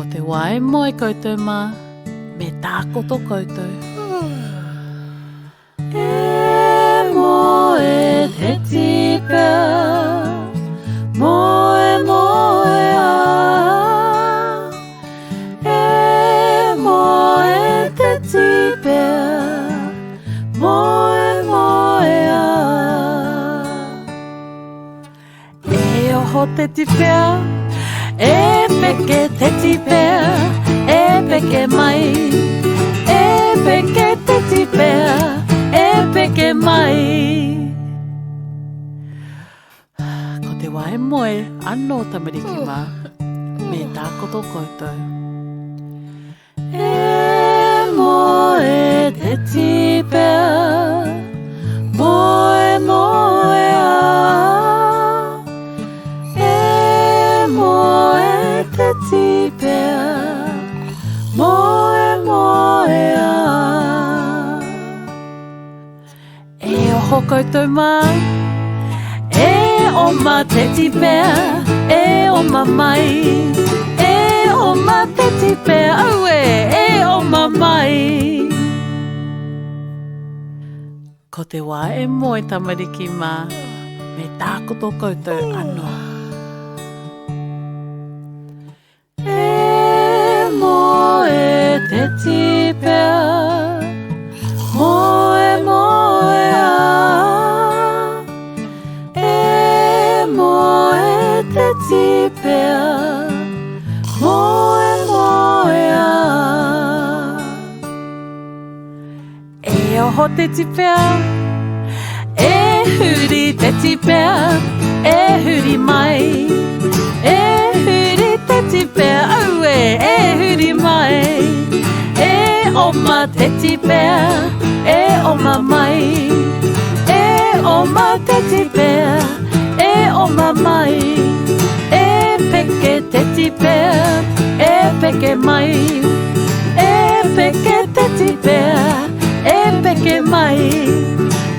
Ko te wae moe koutou mā, me tākoto koutou. E moe te tipea, moe moe a. E moe te tipea, moe moe a. E oho te tipea, e peke te tipea, e peke mai. E peke te tipea, e peke mai. Ko te wae moe anō tamariki mā, me tākoto koutou. E moe te tipea, moe moe a. E moe te tipea, moe moe a. E oho koutou mā, e oma te tipea, e oma mai. E oma te tipea, aue, e oma mai. Ko te wā e moe tamariki mā, me tākoto koutou anō. E moe te tipea, moe moe a. E moe te tipea, moe moe a. E oho te tipea, e huri te tipea, e huri mai. E huri te tipea, aue, e huri mai. E oma te tipea, e oma mai. E oma te tipea, e oma mai. E peke te tipea, e peke mai. E peke te tipea, e peke mai.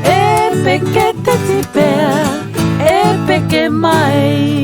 E peke te tipea, e peke mai.